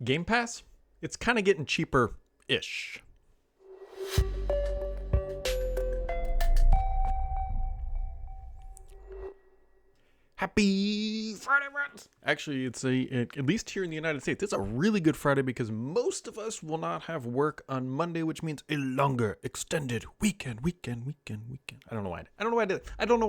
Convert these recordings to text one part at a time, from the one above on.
Game Pass, it's kind of getting cheaper-ish. Happy Friday, friends! Actually, at least here in the United States, it's a really good Friday because most of us will not have work on Monday, which means a longer, extended weekend. I don't know why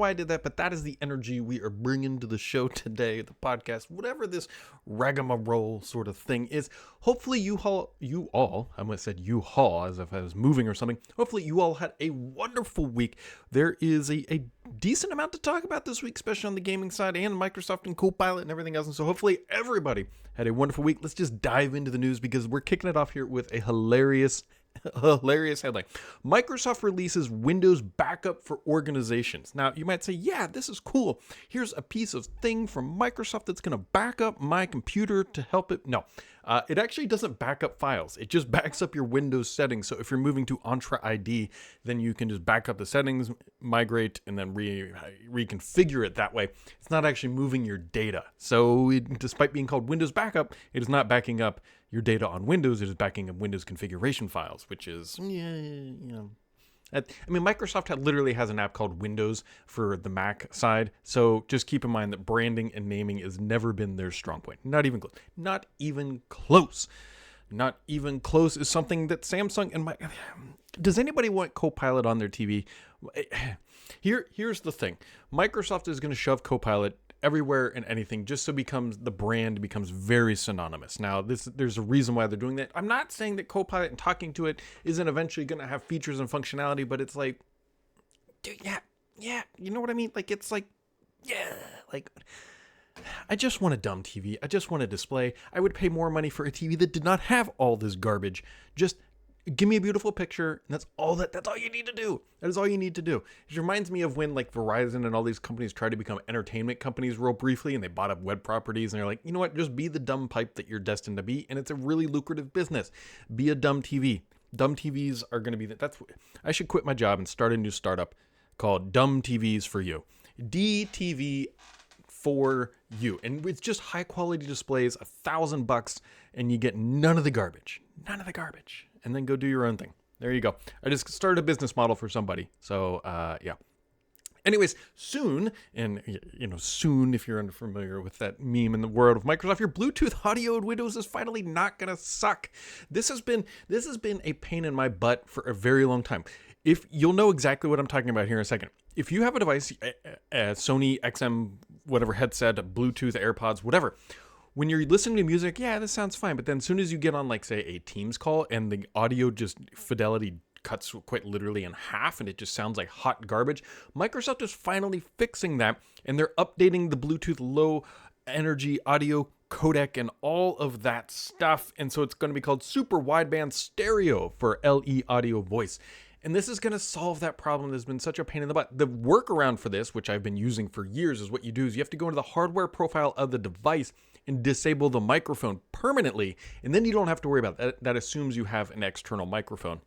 I did that, but that is the energy we are bringing to the show today, the podcast, whatever this ragamarole sort of thing is. Hopefully you all, I almost said you all as if I was moving or something. Hopefully you all had a wonderful week. There is a decent amount to talk about this week, especially on the gaming side and Microsoft and Copilot and everything else. And so hopefully everybody had a wonderful week. Let's just dive into the news because we're kicking it off here with a hilarious headline. Microsoft releases Windows backup for organizations. Now, you might say, yeah, this is cool. Here's a piece of thing from Microsoft that's going to back up my computer to help it. No, it actually doesn't back up files. It just backs up your Windows settings. So if you're moving to Entra ID, then you can just back up the settings, migrate, and then reconfigure it that way. It's not actually moving your data. So despite being called Windows backup, it is not backing up your data on Windows. It is backing up Windows configuration files, which is, Microsoft literally has an app called Windows for the Mac side. So just keep in mind that branding and naming has never been their strong point. Not even close. Not even close. Not even close is something that Samsung and does anybody want Copilot on their TV? Here's the thing. Microsoft is going to shove Copilot everywhere and anything just so the brand becomes very synonymous. Now, there's a reason why they're doing that. I'm not saying that Copilot and talking to it isn't eventually going to have features and functionality, but it's like, dude, yeah, you know what I mean? Like, it's like, yeah, like, I just want a dumb TV. I just want a display. I would pay more money for a TV that did not have all this garbage. Just give me a beautiful picture, and that's all you need to do. That is all you need to do. It reminds me of when like Verizon and all these companies tried to become entertainment companies real briefly, and they bought up web properties, and they're like, you know what, just be the dumb pipe that you're destined to be, and it's a really lucrative business. Be a dumb TV. Dumb TVs are going to be I should quit my job and start a new startup called Dumb TVs for You. DTV for you. And it's just high quality displays, $1,000, and you get none of the garbage. And then go do your own thing. There you go. I just started a business model for somebody. So, yeah. Anyways, soon, and soon, if you're unfamiliar with that meme in the world of Microsoft, your Bluetooth audio in Windows is finally not going to suck. This has been a pain in my butt for a very long time. If you'll know exactly what I'm talking about here in a second. If you have a device, a Sony XM, whatever headset, Bluetooth, AirPods, whatever, when you're listening to music, yeah, this sounds fine. But then as soon as you get on, like, say, a Teams call and the audio fidelity cuts quite literally in half and it just sounds like hot garbage, Microsoft is finally fixing that. And they're updating the Bluetooth low energy audio codec and all of that stuff. And so it's going to be called Super Wideband Stereo for LE Audio Voice. And this is going to solve that problem that's been such a pain in the butt. The workaround for this, which I've been using for years, is what you do is you have to go into the hardware profile of the device and disable the microphone permanently. And then you don't have to worry about that. That assumes you have an external microphone.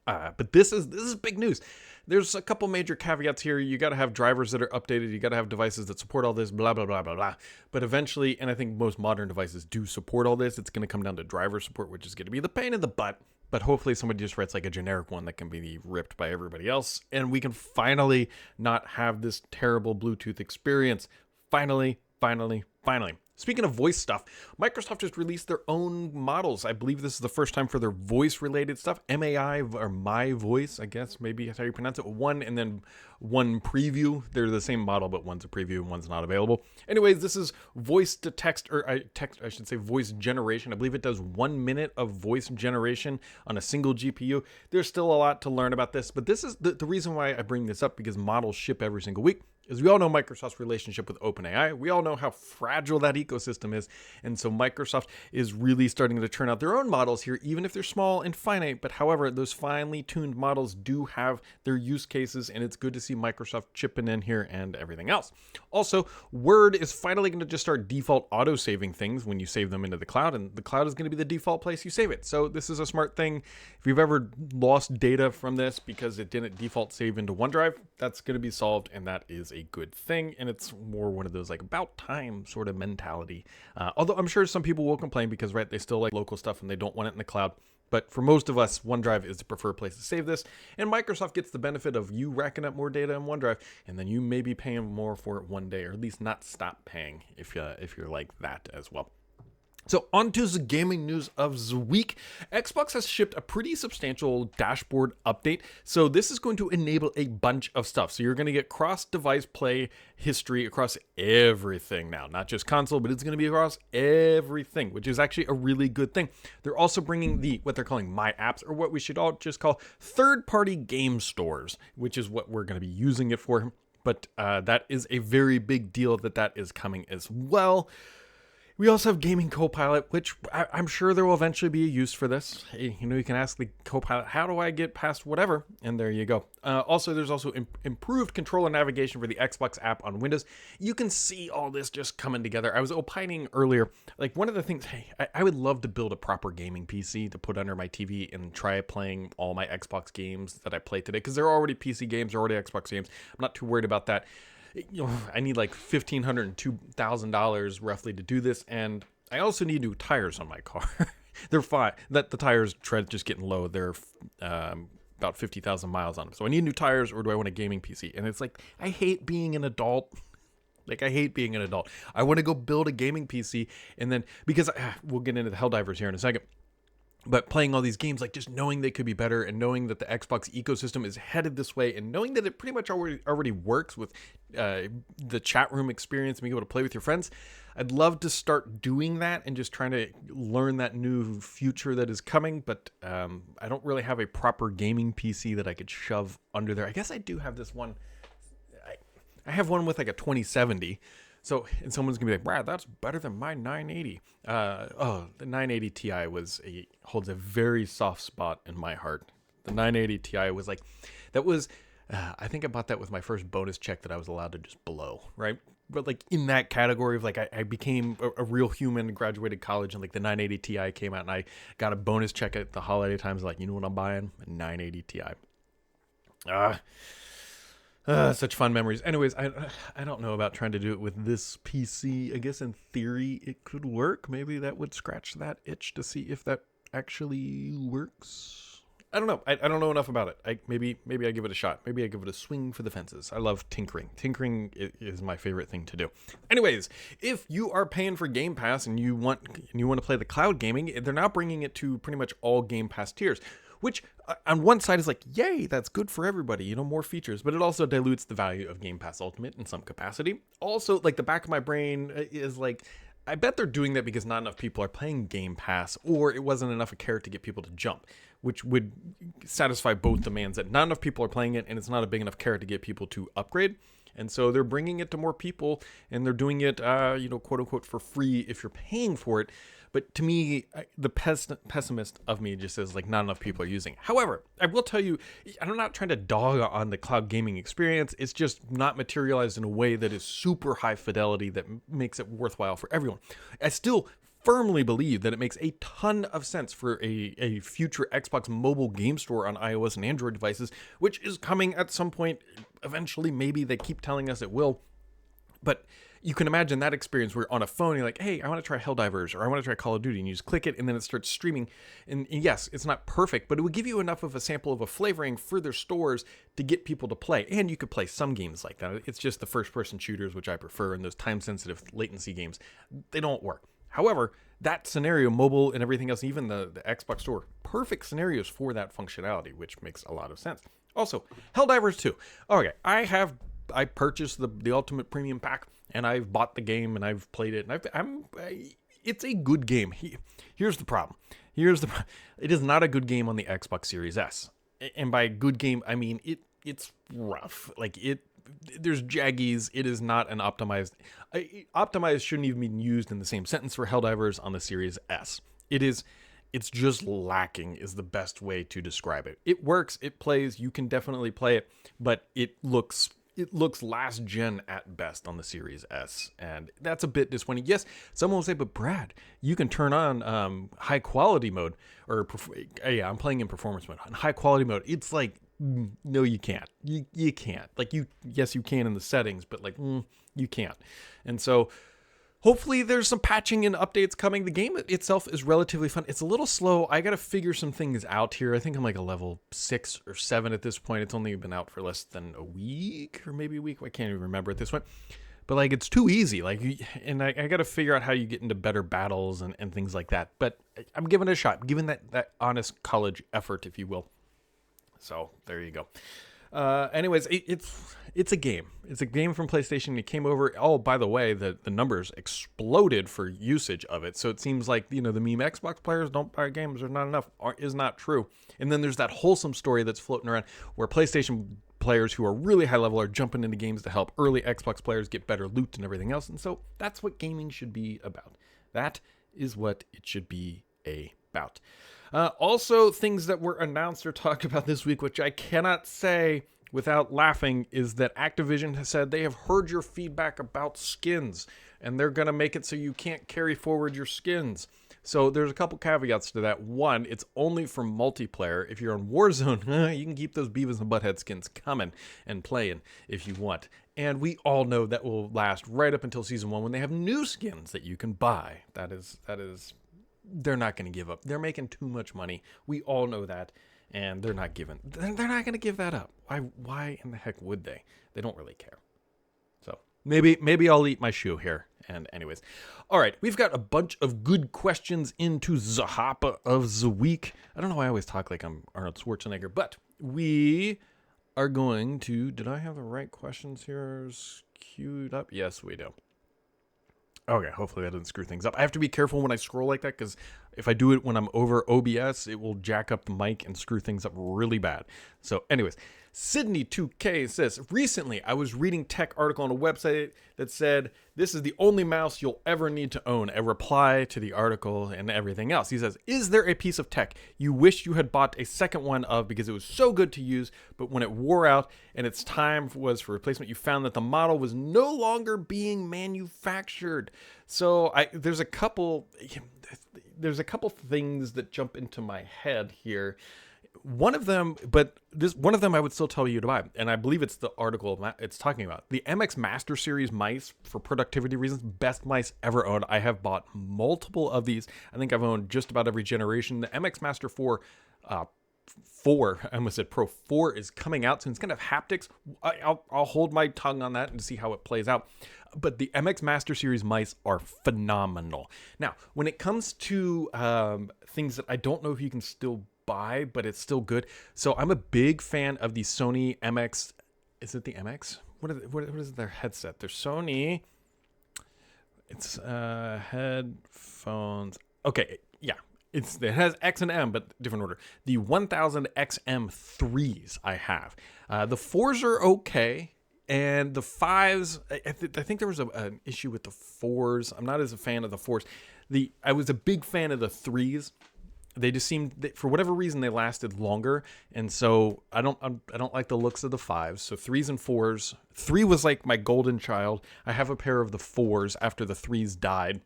But this is big news. There's a couple major caveats here. You got to have drivers that are updated. You got to have devices that support all this, blah, blah, blah, blah, blah. But eventually, and I think most modern devices do support all this, it's going to come down to driver support, which is going to be the pain in the butt. But hopefully somebody just writes like a generic one that can be ripped by everybody else. And we can finally not have this terrible Bluetooth experience. Finally. Speaking of voice stuff, Microsoft just released their own models. I believe this is the first time for their voice-related stuff. MAI, or My Voice, I guess, maybe that's how you pronounce it. One and then one preview. They're the same model, but one's a preview and one's not available. Anyways, this is voice to text, or I should say voice generation. I believe it does 1 minute of voice generation on a single GPU. There's still a lot to learn about this, but this is the reason why I bring this up, because models ship every single week. As we all know Microsoft's relationship with OpenAI, we all know how fragile that ecosystem is. And so Microsoft is really starting to turn out their own models here, even if they're small and finite. But however, those finely tuned models do have their use cases, and it's good to see Microsoft chipping in here and everything else. Also, Word is finally going to just start default auto-saving things when you save them into the cloud, and the cloud is going to be the default place you save it. So this is a smart thing. If you've ever lost data from this because it didn't default save into OneDrive, that's going to be solved, and that is a a good thing, and it's more one of those like about time sort of mentality. Although I'm sure some people will complain because, right, they still like local stuff and they don't want it in the cloud. But for most of us, OneDrive is the preferred place to save this, and Microsoft gets the benefit of you racking up more data in OneDrive, and then you may be paying more for it one day, or at least not stop paying if you're like that as well. So on to the gaming news of the week. Xbox has shipped a pretty substantial dashboard update. So this is going to enable a bunch of stuff. So you're going to get cross-device play history across everything now. Not just console, but it's going to be across everything, which is actually a really good thing. They're also bringing what they're calling My Apps, or what we should all just call third-party game stores, which is what we're going to be using it for. But that is a very big deal that is coming as well. We also have Gaming Copilot, which I'm sure there will eventually be a use for this. You can ask the Copilot, how do I get past whatever? And there you go. Also, there's also improved controller navigation for the Xbox app on Windows. You can see all this just coming together. I was opining earlier, like one of the things, I would love to build a proper gaming PC to put under my TV and try playing all my Xbox games that I play today, because they're already PC games, they're already Xbox games. I'm not too worried about that. I need like $1,500 and $2,000 roughly to do this, and I also need new tires on my car. They're fine. The tires tread just getting low. They're about 50,000 miles on them. So I need new tires, or do I want a gaming PC? And it's like, I hate being an adult. Like, I hate being an adult. I want to go build a gaming PC, and then, because we'll get into the HellDivers here in a second. But playing all these games, like just knowing they could be better, and knowing that the Xbox ecosystem is headed this way, and knowing that it pretty much already works with the chat room experience and being able to play with your friends, I'd love to start doing that and just trying to learn that new future that is coming. But I don't really have a proper gaming PC that I could shove under there. I guess I do have this one. I have one with like a 2070. So, and someone's gonna be like, Brad, that's better than my 980. The 980 Ti holds a very soft spot in my heart. The 980 Ti was like, I think I bought that with my first bonus check that I was allowed to just blow, right? But like in that category of like, I became a real human and graduated college, and like the 980 Ti came out, and I got a bonus check at the holiday times. Like, you know what I'm buying? A 980 Ti. Such fun memories. Anyways, I don't know about trying to do it with this PC. I guess in theory it could work. Maybe that would scratch that itch to see if that actually works. I don't know. I don't know enough about it. Maybe I give it a shot. Maybe I give it a swing for the fences. I love tinkering. Tinkering is my favorite thing to do. Anyways, if you are paying for Game Pass and you want to play the cloud gaming, they're now bringing it to pretty much all Game Pass tiers. Which on one side is like, yay, that's good for everybody, more features, but it also dilutes the value of Game Pass Ultimate in some capacity. Also, like the back of my brain is like, I bet they're doing that because not enough people are playing Game Pass, or it wasn't enough a carrot to get people to jump, which would satisfy both demands, that not enough people are playing it and it's not a big enough carrot to get people to upgrade. And so they're bringing it to more people, and they're doing it, quote unquote, for free if you're paying for it. But to me, the pessimist of me just says, like, not enough people are using it. However, I will tell you, I'm not trying to dog on the cloud gaming experience. It's just not materialized in a way that is super high fidelity that makes it worthwhile for everyone. I still firmly believe that it makes a ton of sense for a future Xbox mobile game store on iOS and Android devices, which is coming at some point. Eventually, maybe. They keep telling us it will. But you can imagine that experience where on a phone, you're like, hey, I want to try HellDivers, or I want to try Call of Duty, and you just click it, and then it starts streaming. And yes, it's not perfect, but it would give you enough of a sample of a flavoring for their stores to get people to play. And you could play some games like that. It's just the first-person shooters, which I prefer, and those time-sensitive latency games, they don't work. However, that scenario, mobile and everything else, even the Xbox Store, perfect scenarios for that functionality, which makes a lot of sense. Also, HellDivers 2. Okay, I purchased the Ultimate Premium Pack, and I've bought the game, and I've played it, and it's a good game. Here's the problem. It is not a good game on the Xbox Series S. And by good game, I mean it's rough. Like there's jaggies. It is not an optimized. Optimized shouldn't even be used in the same sentence for HellDivers on the Series S. It's just lacking is the best way to describe it. It works, it plays, you can definitely play it, but it looks last gen at best on the Series S, and that's a bit disappointing. Yes, someone will say, but Brad, you can turn on high quality mode, or I'm playing in performance mode. On high quality mode, it's like no, you can't. You can't. Like, yes, you can in the settings, but like, you can't. And so hopefully there's some patching and updates coming. The game itself is relatively fun. It's a little slow. I got to figure some things out here. I think I'm like a level 6 or 7 at this point. It's only been out for less than a week or maybe a week. I can't even remember at this point. But like, it's too easy. Like, and I got to figure out how you get into better battles and things like that. But I'm giving it a shot. I'm giving that honest college effort, if you will. So there you go. Anyways, it's a game. It's a game from PlayStation. It came over. Oh, by the way, the numbers exploded for usage of it. So it seems like, the meme Xbox players don't buy games or not enough is not true. And then there's that wholesome story that's floating around where PlayStation players who are really high level are jumping into games to help early Xbox players get better loot and everything else. And so that's what gaming should be about. That is what it should be about. Also, things that were announced or talked about this week, which I cannot say without laughing, is that Activision has said they have heard your feedback about skins, and they're going to make it so you can't carry forward your skins. So there's a couple caveats to that. One, it's only for multiplayer. If you're on Warzone, you can keep those Beavis and Butthead skins coming and playing if you want. And we all know that will last right up until Season 1 when they have new skins that you can buy. That is, they're not going to give up. They're making too much money. We all know that. And they're not going to give that up. Why in the heck would they? They don't really care. So maybe I'll eat my shoe here. And anyways, all right, we've got a bunch of good questions into the hopper of the week. I don't know why I always talk like I'm Arnold Schwarzenegger, but we are going to, did I have the right questions here queued up? Yes, we do. Okay, hopefully that doesn't screw things up. I have to be careful when I scroll like that because if I do it when I'm over OBS, it will jack up the mic and screw things up really bad. So anyways, Sydney2K says, recently I was reading tech article on a website that said, this is the only mouse you'll ever need to own. A reply to the article and everything else. He says, is there a piece of tech you wish you had bought a second one of because it was so good to use, but when it wore out and its time was for replacement, you found that the model was no longer being manufactured? So there's a couple things that jump into my head here. One of them I would still tell you to buy, and I believe it's the article it's talking about. The MX Master Series mice, for productivity reasons, best mice ever owned. I have bought multiple of these. I think I've owned just about every generation. The MX Master 4, I almost said Pro 4 is coming out, so it's going to have haptics. I'll hold my tongue on that and see how it plays out. But the MX Master Series mice are phenomenal. Now, when it comes to things that I don't know if you can still buy, but it's still good. So I'm a big fan of the Sony MX. Is it the MX? What is their headset? They're Sony. It's headphones. Okay, yeah. It has X and M, but different order. The 1000 XM3s I have. The 4s are okay. And the 5s, I think there was an issue with the 4s. I'm not as a fan of the 4s. I was a big fan of the 3s. They just seemed, for whatever reason, they lasted longer, and so I don't like the looks of the 5s. So 3s and 4s. 3 was like my golden child. I have a pair of the 4s after the 3s died.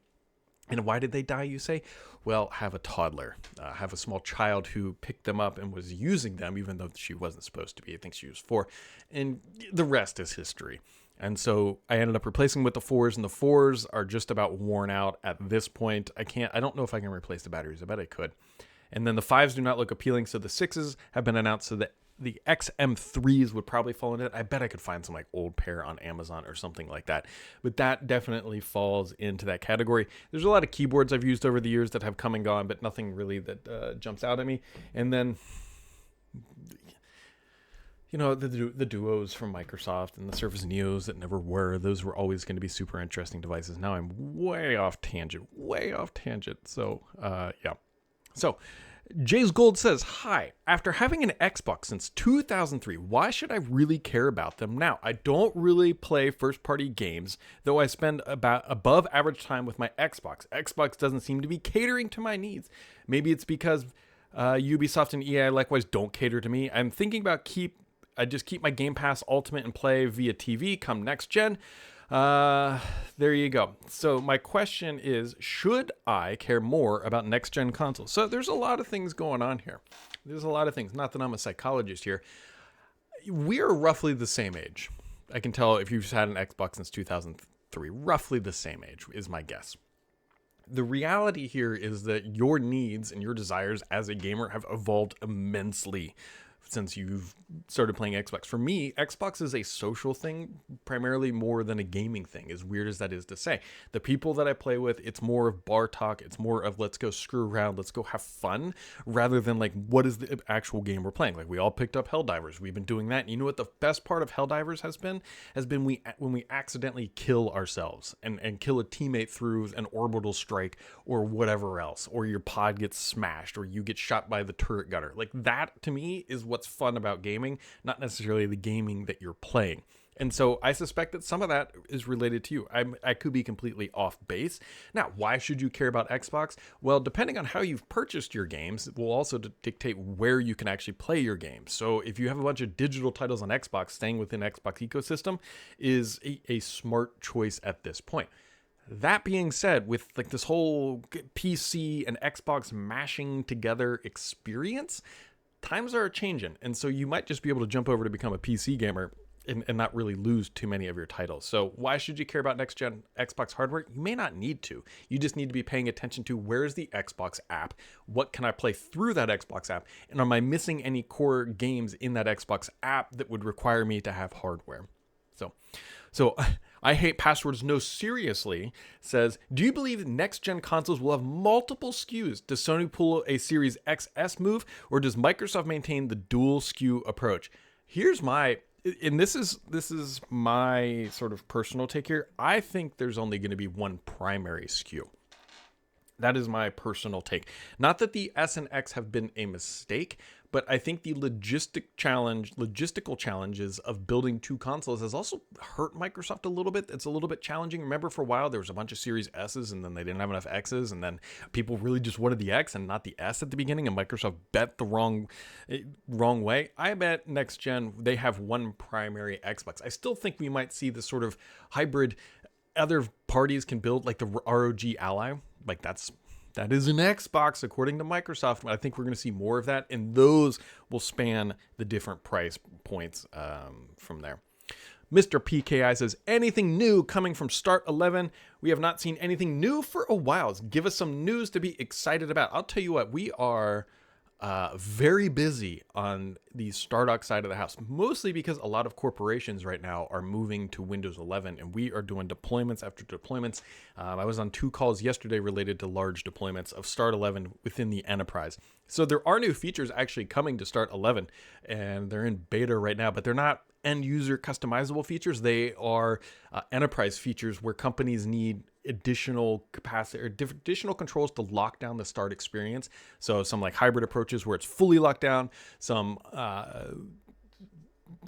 And why did they die, you say? Well, have a toddler. Have a small child who picked them up and was using them, even though she wasn't supposed to be. I think she was 4. And the rest is history. And so I ended up replacing with the 4s, and the 4s are just about worn out at this point. I don't know if I can replace the batteries. I bet I could. And then the 5s do not look appealing, so the 6s have been announced, so that the XM3s would probably fall into it. I bet I could find some like old pair on Amazon or something like that. But that definitely falls into that category. There's a lot of keyboards I've used over the years that have come and gone, but nothing really that jumps out at me. And then, the Duos from Microsoft and the Surface Neos that never were. Those were always going to be super interesting devices. Now I'm way off tangent. So, yeah. So, Jay's Gold says, hi, after having an Xbox since 2003, why should I really care about them now? I don't really play first-party games, though I spend about above average time with my Xbox. Xbox doesn't seem to be catering to my needs. Maybe it's because Ubisoft and EA likewise don't cater to me. I'm thinking about I just keep my Game Pass Ultimate and play via TV come next gen. There you go. So my question is, should I care more about next-gen consoles? So there's a lot of things going on here. There's a lot of things. Not that I'm a psychologist here. we're roughly the same age. I can tell if you've had an Xbox since 2003, roughly the same age is my guess. The reality here is that your needs and your desires as a gamer have evolved immensely since you've started playing Xbox. For me, Xbox is a social thing primarily more than a gaming thing, as weird as that is to say. The people that I play with, it's more of bar talk. It's more of let's go screw around, let's go have fun, rather than like what is the actual game we're playing. Like we all picked up HellDivers. We've been doing that. And you know what the best part of HellDivers has been when we accidentally kill ourselves and kill a teammate through an orbital strike or whatever else, or your pod gets smashed or you get shot by the turret gunner. Like that to me is what's fun about gaming, not necessarily the gaming that you're playing. And so I suspect that some of that is related to you. I could be completely off base. Now, why should you care about Xbox? Well, depending on how you've purchased your games, it will also dictate where you can actually play your games. So if you have a bunch of digital titles on Xbox, staying within Xbox ecosystem is a smart choice at this point. That being said, with like this whole PC and Xbox mashing together experience, times are changing. And so you might just be able to jump over to become a PC gamer and not really lose too many of your titles. So why should you care about next gen Xbox hardware? You may not need to. You just need to be paying attention to where's the Xbox app? What can I play through that Xbox app? And am I missing any core games in that Xbox app that would require me to have hardware? So I Hate Passwords No Seriously says, do you believe next gen consoles will have multiple SKUs? Does Sony pull a Series XS move, or does Microsoft maintain the dual SKU approach? Here's my, and this is my sort of personal take here. I think there's only going to be one primary SKU. That is my personal take. Not that the S and X have been a mistake, but I think the logistical challenges of building two consoles has also hurt Microsoft a little bit. It's a little bit challenging. Remember, for a while there was a bunch of Series S's, and then they didn't have enough X's, and then people really just wanted the X and not the S at the beginning, and Microsoft bet the wrong way. I bet next gen they have one primary Xbox. I still think we might see this sort of hybrid. Other parties can build like the ROG Ally. Like that is an Xbox according to Microsoft. I think we're going to see more of that, and those will span the different price points from there. Mr. PKI says, anything new coming from Start 11? We have not seen anything new for a while. Give us some news to be excited about. I'll tell you what, we are very busy on the Stardock side of the house, mostly because a lot of corporations right now are moving to Windows 11, and we are doing deployments after deployments. I was on 2 calls yesterday related to large deployments of Start 11 within the enterprise. So there are new features actually coming to Start 11, and they're in beta right now, but they're not end user customizable features. They are enterprise features where companies need additional capacity or additional controls to lock down the Start experience. So some like hybrid approaches where it's fully locked down, some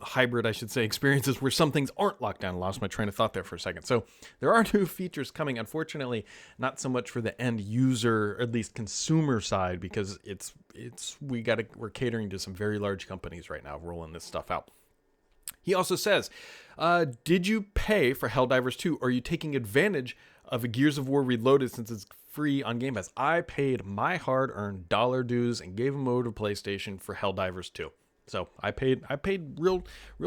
hybrid, I should say, experiences where some things aren't locked down. I lost my train of thought there for a second. So there are new features coming. Unfortunately, not so much for the end user, or at least consumer side, because we're catering to some very large companies right now rolling this stuff out. He also says, did you pay for HellDivers 2? Or are you taking advantage of a Gears of War Reloaded since it's free on Game Pass? I paid my hard-earned dollar dues and gave them over to PlayStation for HellDivers 2. So I paid real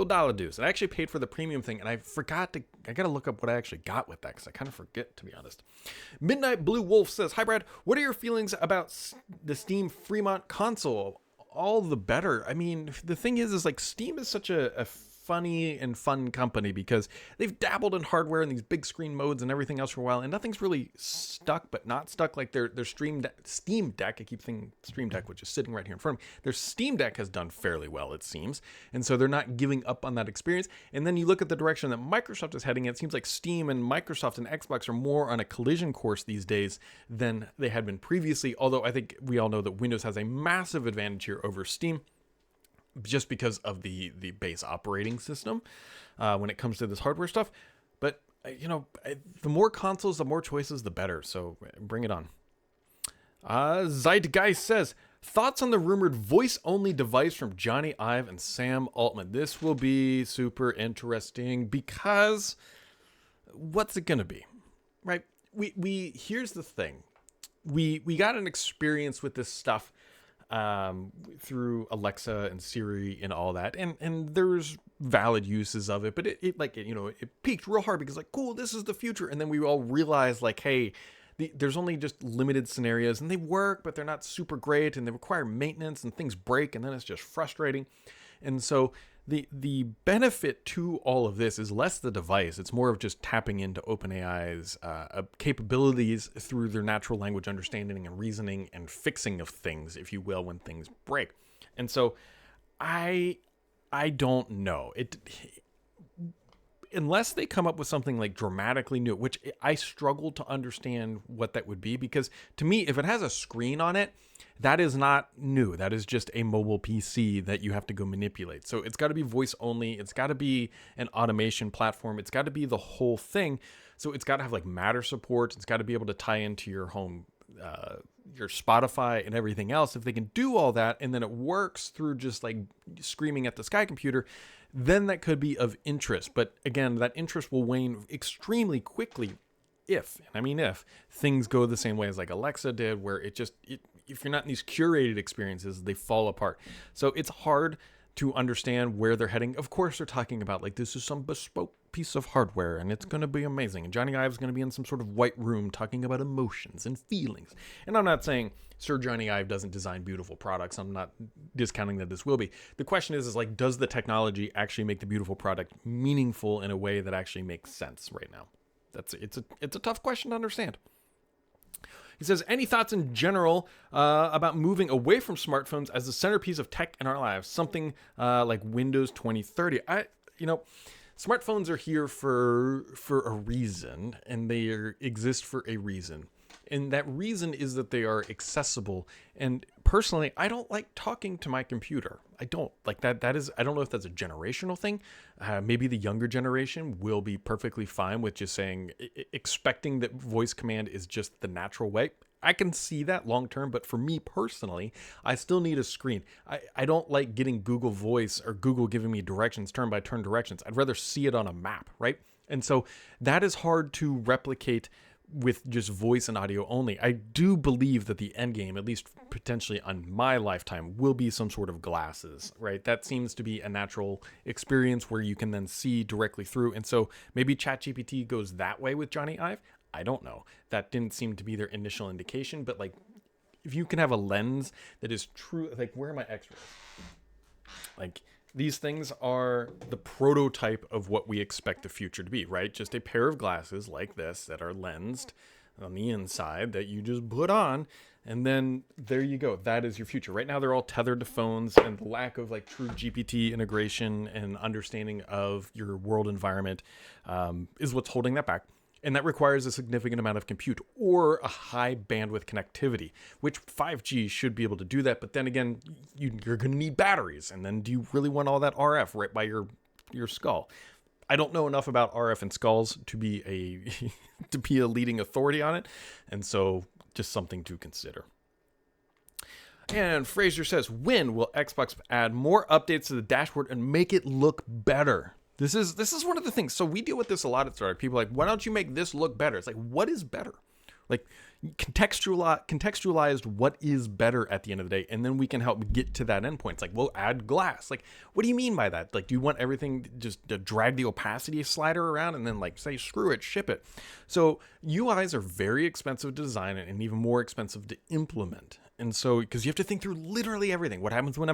dollar dues. And I actually paid for the premium thing, and I got to look up what I actually got with that, because I kind of forget, to be honest. Midnight Blue Wolf says, hi Brad, what are your feelings about the Steam Fremont console? All the better. I mean, the thing is like Steam is such a funny and fun company because they've dabbled in hardware and these big screen modes and everything else for a while, and nothing's really stuck, but not stuck. Like their Steam Deck, I keep thinking Stream Deck, which is sitting right here in front of me. Their Steam Deck has done fairly well, it seems, and so they're not giving up on that experience. And then you look at the direction that Microsoft is heading, it seems like Steam and Microsoft and Xbox are more on a collision course these days than they had been previously, although I think we all know that Windows has a massive advantage here over Steam, just because of the base operating system when it comes to this hardware stuff. But, the more consoles, the more choices, the better. So bring it on. Zeitgeist says, thoughts on the rumored voice-only device from Johnny Ive and Sam Altman. This will be super interesting because what's it going to be, right? Here's the thing. We got an experience with this stuff through Alexa and Siri and all that. And there's valid uses of it, but it peaked real hard because like, cool, this is the future. And then we all realized like, hey, there's only just limited scenarios and they work, but they're not super great and they require maintenance and things break. And then it's just frustrating. And so the benefit to all of this is less the device. It's more of just tapping into OpenAI's capabilities through their natural language understanding and reasoning and fixing of things, if you will, when things break. And so I don't know. Unless they come up with something like dramatically new, which I struggle to understand what that would be, because to me, if it has a screen on it, that is not new. That is just a mobile PC that you have to go manipulate. So it's got to be voice only. It's got to be an automation platform. It's got to be the whole thing. So it's got to have like Matter support. It's got to be able to tie into your home, your Spotify and everything else. If they can do all that and then it works through just like screaming at the Sky computer, then that could be of interest. But again, that interest will wane extremely quickly if things go the same way as like Alexa did, where if you're not in these curated experiences, they fall apart. So it's hard to understand where they're heading. Of course, they're talking about like, this is some bespoke piece of hardware and it's going to be amazing. And Johnny Ive is going to be in some sort of white room talking about emotions and feelings. And I'm not saying Sir Johnny Ive doesn't design beautiful products. I'm not discounting that this will be. The question is like, does the technology actually make the beautiful product meaningful in a way that actually makes sense right now? It's a tough question to understand. He says, any thoughts in general about moving away from smartphones as the centerpiece of tech in our lives? Something like Windows 2030. Smartphones are here for a reason, and they exist for a reason. And that reason is that they are accessible. And personally, I don't like talking to my computer. I don't like that. I don't know if that's a generational thing. Maybe the younger generation will be perfectly fine with just saying, expecting that voice command is just the natural way. I can see that long term, but for me personally, I still need a screen. I don't like getting Google Voice or Google giving me directions, turn by turn directions. I'd rather see it on a map, right? And so that is hard to replicate with just voice and audio only. I do believe that the end game, at least potentially on my lifetime, will be some sort of glasses, right? That seems to be a natural experience where you can then see directly through. And so maybe ChatGPT goes that way with Johnny Ive. I don't know. That didn't seem to be their initial indication, but like, if you can have a lens that is true, like, where are my X-rays? Like, these things are the prototype of what we expect the future to be, right? Just a pair of glasses like this that are lensed on the inside that you just put on, and then there you go. That is your future. Right now, they're all tethered to phones, and the lack of like true GPT integration and understanding of your world environment is what's holding that back. And that requires a significant amount of compute or a high bandwidth connectivity, which 5G should be able to do that. But then again, you're going to need batteries. And then do you really want all that RF right by your skull? I don't know enough about RF and skulls to be a leading authority on it. And so just something to consider. And Fraser says, when will Xbox add more updates to the dashboard and make it look better? This is one of the things. So we deal with this a lot at Startup. People are like, why don't you make this look better? It's like, what is better? Like, contextualized what is better at the end of the day, and then we can help get to that endpoint. It's like, well, add glass. Like, what do you mean by that? Like, do you want everything just to drag the opacity slider around and then like say, screw it, ship it? So UIs are very expensive to design and even more expensive to implement. And so, because you have to think through literally everything. What happens when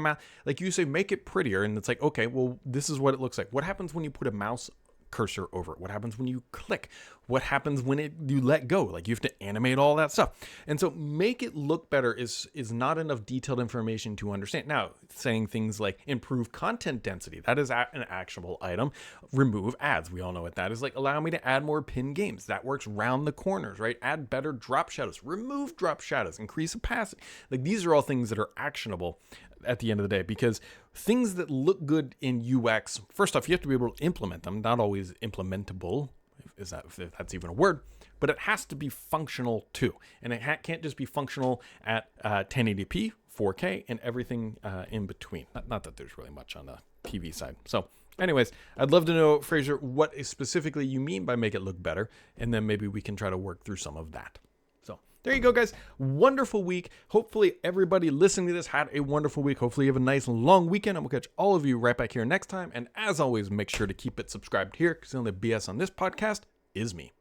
like you say, make it prettier, and it's like, okay, well, this is what it looks like. What happens when you put a mouse cursor over it? What happens when you click? What happens when you let go? Like, you have to animate all that stuff. And so make it look better is not enough detailed information to understand. Now, saying things like improve content density, that is an actionable item. Remove ads. We all know what that is. Like, allow me to add more pinned games. That works round the corners, right? Add better drop shadows. Remove drop shadows. Increase opacity. Like, these are all things that are actionable at the end of the day, because things that look good in UX, first off, you have to be able to implement them. Not always implementable, if that's even a word, but it has to be functional too. And it can't just be functional at 1080p, 4K, and everything in between. Not that there's really much on the TV side. So anyways, I'd love to know, Fraser, what specifically you mean by make it look better, and then maybe we can try to work through some of that. So there you go, guys. Wonderful week. Hopefully everybody listening to this had a wonderful week. Hopefully you have a nice long weekend, and we'll catch all of you right back here next time. And as always, make sure to keep it subscribed here, because the only BS on this podcast is me.